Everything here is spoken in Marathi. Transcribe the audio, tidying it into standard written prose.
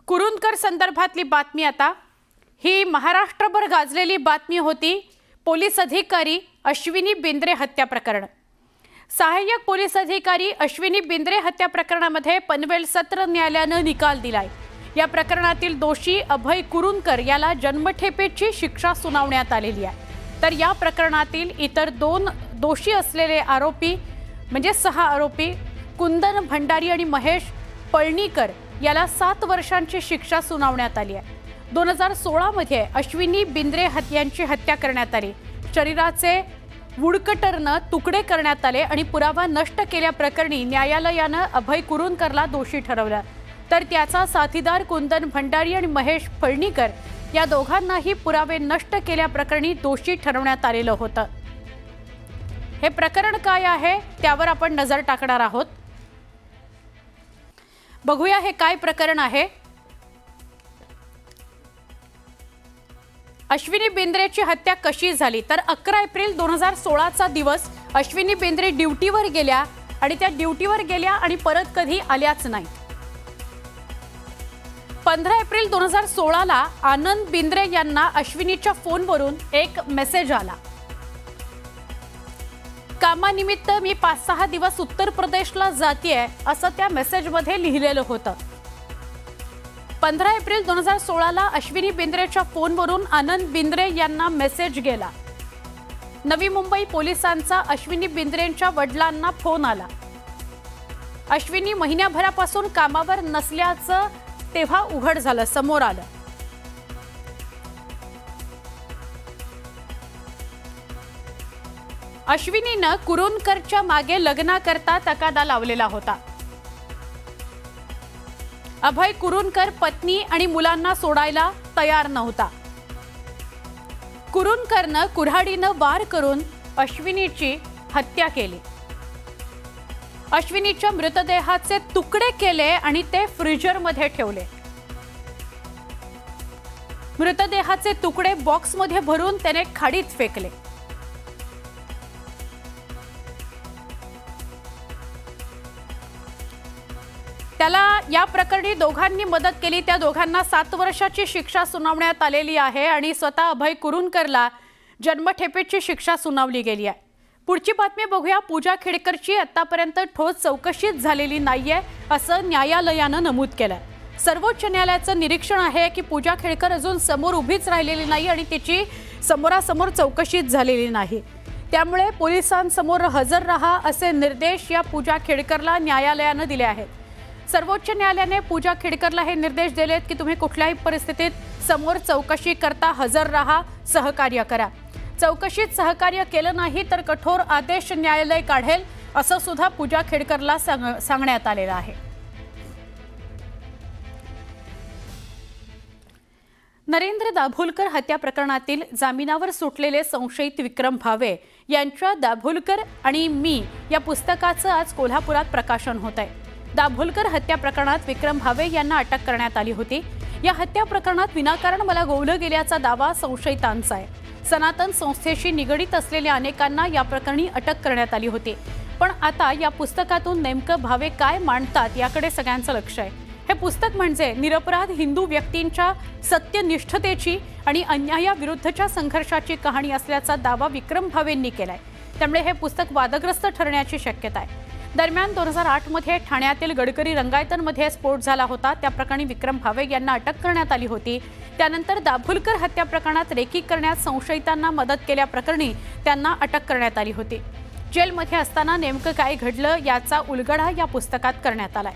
कुरुंदकर संदर्भातली बातमी आता ही महाराष्ट्रभर गाजलेली बातमी होती। पोलीस अधिकारी अश्विनी बिंद्रे हत्या प्रकरण। सहाय्यक पोलीस अधिकारी अश्विनी बिंद्रे हत्या प्रकरणामध्ये पनवेल सत्र न्यायालयाने निकाल दिलाय। या प्रकरणातील दोषी अभय कुरुंदकर याला जन्मठेपेची शिक्षा सुनावण्यात आलेली आहे। तर या प्रकरणातील इतर 2 दोषी असलेले आरोपी म्हणजे 6 आरोपी कुंदन भंडारी आणि महेश पळणीकर याला 7 वर्षांची शिक्षा सुनावण्यात आली आहे। 2016 मध्ये अश्विनी बिंद्रे यांची हत्या करण्यात आली। शरीराचे वुडकटरने तुकडे करण्यात आले आणि पुरावा नष्ट केल्याप्रकरणी न्यायालयाने अभय कुरुंदकरला दोषी ठरवलं। तर त्याचा साथीदार कुंदन भंडारी आणि महेश पळणीकर या दोघांनाही पुरावे नष्ट केल्याप्रकरणी दोषी ठरवण्यात आलेलं होतं। हे प्रकरण काय आहे त्यावर आपण नजर टाकणार आहोत। बघूया हे काय प्रकरण आहे। अश्विनी बिंद्रेची हत्या कशी झाली तर 11 एप्रिल 2016 चा दिवस अश्विनी बिंद्रे ड्युटीवर गेल्या आणि त्या ड्युटीवर गेल्या आणि परत कधी आल्याच नाही। 15 एप्रिल 2016 ला आनंद बिंद्रे यांना अश्विनीच्या फोनवरून एक मेसेज आला। कामानिमित्त मी 5-6 दिवस उत्तर प्रदेशला जातेय असं त्या मेसेजमध्ये लिहिलेलं होतं। 15 एप्रिल 2016 ला अश्विनी बिंद्रेच्या फोनवरून आनंद बिंद्रे यांना मेसेज गेला। नवी मुंबई पोलिसांचा अश्विनी बिंद्रेंच्या वडिलांना फोन आला। अश्विनी महिन्याभरापासून कामावर नसल्याचं तेव्हा उघड झालं, समोर आलं। अश्विनीने कुरुंदकरच्या मागे लग्नाकरता तगादा लावलेला होता। अभय कुरुंदकर पत्नी आणि मुलांना सोडायला तयार नव्हता। कुरुंदकरने कुऱ्हाडीने वार करून अश्विनीची हत्या केली। अश्विनीच्या मृतदेहाचे तुकडे केले आणि ते फ्रीजरमध्ये ठेवले। मृतदेहाचे तुकडे बॉक्समध्ये भरून त्याने खाडीत फेकले। त्याला या प्रकरणी दोघांनी मदत केली। त्या दोघांना 7 वर्षाची शिक्षा सुनावण्यात आलेली आहे आणि स्वतः अभय कुरुंदकरला जन्मठेपेची शिक्षा सुनावली गेली आहे। पुढची बातमी बघूया। पूजा खेडकरची आतापर्यंत ठोस चौकशीच झालेली नाहीये असं न्यायालयाने नमूद केलं। सर्वोच्च न्यायालयाचं निरीक्षण आहे की पूजा खेडकर अजून समोर उभीच राहिलेली नाही आणि तिची समोरासमोर चौकशीच झालेली नाही। त्यामुळे पोलिसांसमोर हजर रहा असे निर्देश या पूजा खेडकरला न्यायालयाने दिले आहेत। सर्वोच्च न्यायालयाने पूजा खेडकरला हे निर्देश दिलेत की तुम्ही कुठल्याही परिस्थितीत समोर चौकशी करता हजर रहा, सहकार्य करा। चौकशीत सहकार्य केलं नाही तर कठोर आदेश न्यायालय काढेल असं सुद्धा पूजा खेडकरला सांगण्यात आलेलं आहे। नरेंद्र दाभोलकर हत्या प्रकरणातील जामिनावर सुटलेले संशयित विक्रम भावे यांच्या दाभोलकर आणि मी या पुस्तकाचं आज कोल्हापुरात प्रकाशन होत आहे। दाभोलकर हत्या प्रकरणात विक्रम भावे यांना अटक करण्यात आली होती। या हत्या प्रकरणात विनाकारण मला गोवलं गेल्याचा दावा संशयितांचा आहे। सनातन संस्थेशी निगडीत असलेल्या अनेकांना या प्रकरणी अटक करण्यात आली होती। पण आता या पुस्तकातून नेमकं भावे काय मांडतात याकडे सगळ्यांचं लक्ष आहे। हे पुस्तक म्हणजे निरपराध हिंदू व्यक्तींच्या सत्यनिष्ठतेची आणि अन्यायाविरुद्धच्या संघर्षाची कहाणी असल्याचा दावा विक्रम भावेंनी केलाय। त्यामुळे हे पुस्तक वादग्रस्त ठरण्याची शक्यता आहे। दरम्यान 2008 मध्ये ठाण्यातील गडकरी रंगायतनमध्ये स्फोट झाला होता। त्या प्रकरणी विक्रम भावे यांना अटक करण्यात आली होती। त्यानंतर दाभोलकर हत्या प्रकरणात रेकी करण्यात संशयितांना मदत केल्याप्रकरणी त्यांना अटक करण्यात आली होती। जेलमध्ये असताना नेमकं काय घडलं याचा उलगडा या पुस्तकात करण्यात आलाय।